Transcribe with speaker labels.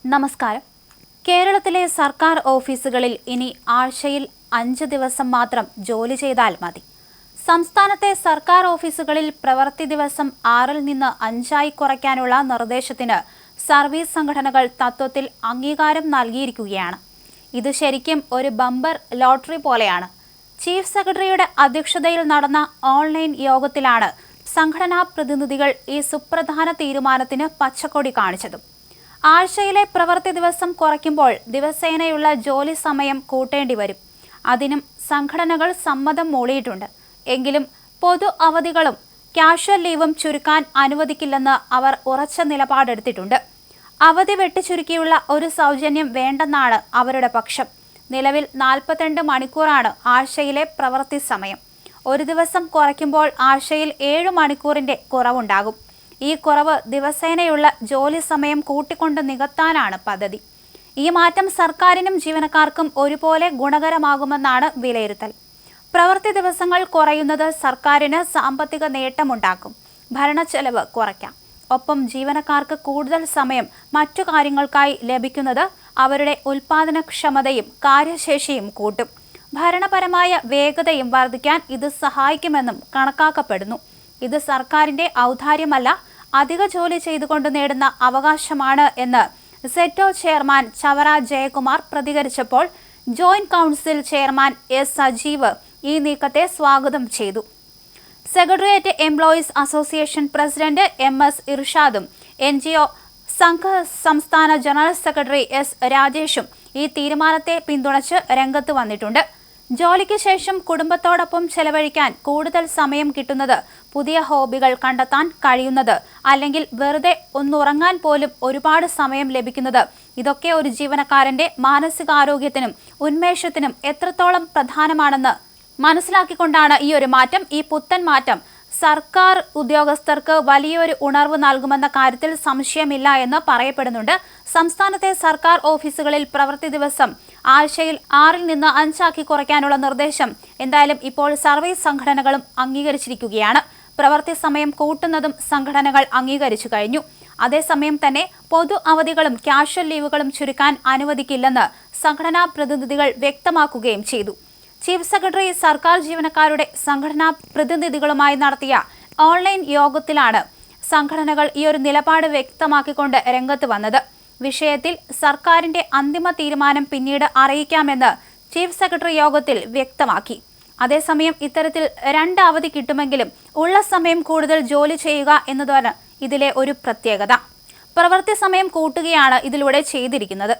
Speaker 1: നമസ്കാരം. കേരളത്തിലെ സർക്കാർ ഓഫീസുകളിൽ ഇനി ആഴ്ചയിൽ 5 ദിവസം മാത്രം ജോലി ചെയ്താൽ മതി. സംസ്ഥാനത്തെ സർക്കാർ ഓഫീസുകളിൽ പ്രവൃത്തി ദിവസം 6-ൽ നിന്ന് 5-ആയി കുറയ്ക്കാനുള്ള നിർദ്ദേശത്തിന് സർവീസ് സംഘടനകൾ തത്വത്തിൽ അംഗീകാരം നൽകിയിരിക്കുകയാണ്. ഇത് ശരിക്കും ഒരു ബമ്പർ ലോട്ടറി പോലെയാണ്. ചീഫ് സെക്രട്ടറിയുടെ അധ്യക്ഷതയിൽ നടന്ന ഓൺലൈൻ യോഗത്തിലാണ് സംഘടനാ പ്രതിനിധികൾ ഈ സുപ്രധാന തീരുമാനത്തിന് പച്ചക്കൊടി കാണിച്ചത്. ആഴ്ചയിലെ പ്രവൃത്തി ദിവസം കുറയ്ക്കുമ്പോൾ ദിവസേനയുള്ള ജോലി സമയം കൂട്ടേണ്ടി വരും. അതിനും സംഘടനകൾ സമ്മതം മൂളിയിട്ടുണ്ട്. എങ്കിലും പൊതു അവധികളും കാഷ്വൽ ലീവും ചുരുക്കാൻ അനുവദിക്കില്ലെന്ന് അവർ ഉറച്ച നിലപാടെടുത്തിട്ടുണ്ട്. അവധി വെട്ടിച്ചുരുക്കിയുള്ള ഒരു സൗജന്യം വേണ്ടെന്നാണ് അവരുടെ പക്ഷം. നിലവിൽ 42 മണിക്കൂറാണ് ആഴ്ചയിലെ പ്രവൃത്തി സമയം. ഒരു ദിവസം കുറയ്ക്കുമ്പോൾ ആഴ്ചയിൽ 7 മണിക്കൂറിന്റെ കുറവുണ്ടാകും. ഈ കുറവ് ദിവസേനയുള്ള ജോലി സമയം കൂട്ടിക്കൊണ്ട് നികത്താനാണ് പദ്ധതി. ഈ മാറ്റം സർക്കാരിനും ജീവനക്കാർക്കും ഒരുപോലെ ഗുണകരമാകുമെന്നാണ് വിലയിരുത്തൽ. പ്രവൃത്തി ദിവസങ്ങൾ കുറയുന്നത് സർക്കാരിന് സാമ്പത്തിക നേട്ടമുണ്ടാക്കും. ഭരണച്ചെലവ് കുറയ്ക്കാം. ഒപ്പം ജീവനക്കാർക്ക് കൂടുതൽ സമയം മറ്റു കാര്യങ്ങൾക്കായി ലഭിക്കുന്നത് അവരുടെ ഉൽപാദനക്ഷമതയും കാര്യശേഷിയും കൂട്ടും. ഭരണപരമായ വേഗതയും വർദ്ധിക്കാൻ ഇത് സഹായിക്കുമെന്നും കണക്കാക്കപ്പെടുന്നു. ഇത് സർക്കാരിന്റെ ഔദാര്യമല്ല, അധിക ജോലി ചെയ്തുകൊണ്ട് നേടുന്ന അവകാശമാണ് എന്ന് സെറ്റോ ചെയർമാൻ ചവറ ജയകുമാർ പ്രതികരിച്ചപ്പോൾ joint council chairman S Sajeev ഈ നീക്കത്തെ സ്വാഗതം ചെയ്തു. Secretariat employees association president MS ഇർഷാദും NGO സംഘ സംസ്ഥാന ജനറൽ സെക്രട്ടറി S രാജേഷും ഈ തീരുമാനത്തെ പിന്തുണച്ച് രംഗത്ത് വന്നിട്ടുണ്ട്. ജോലിക്ക് ശേഷം കുടുംബത്തോടൊപ്പം ചെലവഴിക്കാൻ കൂടുതൽ സമയം കിട്ടുന്നത്, പുതിയ ഹോബികൾ കണ്ടെത്താൻ കഴിയുന്നത്, അല്ലെങ്കിൽ വെറുതെ ഒന്നുറങ്ങാൻ പോലും ഒരുപാട് സമയം ലഭിക്കുന്നത്, ഇതൊക്കെ ഒരു ജീവനക്കാരന്റെ മാനസികാരോഗ്യത്തിനും ഉന്മേഷത്തിനും എത്രത്തോളം പ്രധാനമാണെന്ന് മനസ്സിലാക്കിക്കൊണ്ടാണ് ഈ ഒരു മാറ്റം. ഈ പുത്തൻ മാറ്റം സർക്കാർ ഉദ്യോഗസ്ഥർക്ക് വലിയൊരു ഉണർവ് നൽകുമെന്ന കാര്യത്തിൽ സംശയമില്ല എന്ന് പറയപ്പെടുന്നുണ്ട്. സംസ്ഥാനത്തെ സർക്കാർ ഓഫീസുകളിൽ പ്രവൃത്തി ദിവസം ആഴ്ചയിൽ 6-ൽ നിന്ന് 5-ആക്കി കുറയ്ക്കാനുള്ള നിർദ്ദേശം എന്തായാലും ഇപ്പോൾ സർവീസ് സംഘടനകളും അംഗീകരിച്ചിരിക്കുകയാണ്. പ്രവൃത്തി സമയം കൂട്ടുന്നതും സംഘടനകൾ അംഗീകരിച്ചു കഴിഞ്ഞു. അതേസമയം തന്നെ പൊതു അവധികളും കാഷ്വൽ ലീവുകളും ചുരുക്കാൻ അനുവദിക്കില്ലെന്ന് സംഘടനാ പ്രതിനിധികൾ വ്യക്തമാക്കുകയും ചെയ്തു. ചീഫ് സെക്രട്ടറി സർക്കാർ ജീവനക്കാരുടെ സംഘടനാ പ്രതിനിധികളുമായി നടത്തിയ ഓൺലൈൻ യോഗത്തിലാണ് സംഘടനകൾ ഈ ഒരു നിലപാട് വ്യക്തമാക്കിക്കൊണ്ട് രംഗത്ത് വന്നത്. വിഷയത്തിൽ സർക്കാരിന്റെ അന്തിമ തീരുമാനം പിന്നീട് അറിയിക്കാമെന്ന് ചീഫ് സെക്രട്ടറി യോഗത്തിൽ വ്യക്തമാക്കി. അതേസമയം ഇത്തരത്തിൽ 2 അവധി കിട്ടുമെങ്കിലും ഉള്ള സമയം കൂടുതൽ ജോലി ചെയ്യുക എന്നതാണ് ഇതിലെ ഒരു പ്രത്യേകത. പ്രവൃത്തി സമയം കൂട്ടുകയാണ് ഇതിലൂടെ ചെയ്തിരിക്കുന്നത്.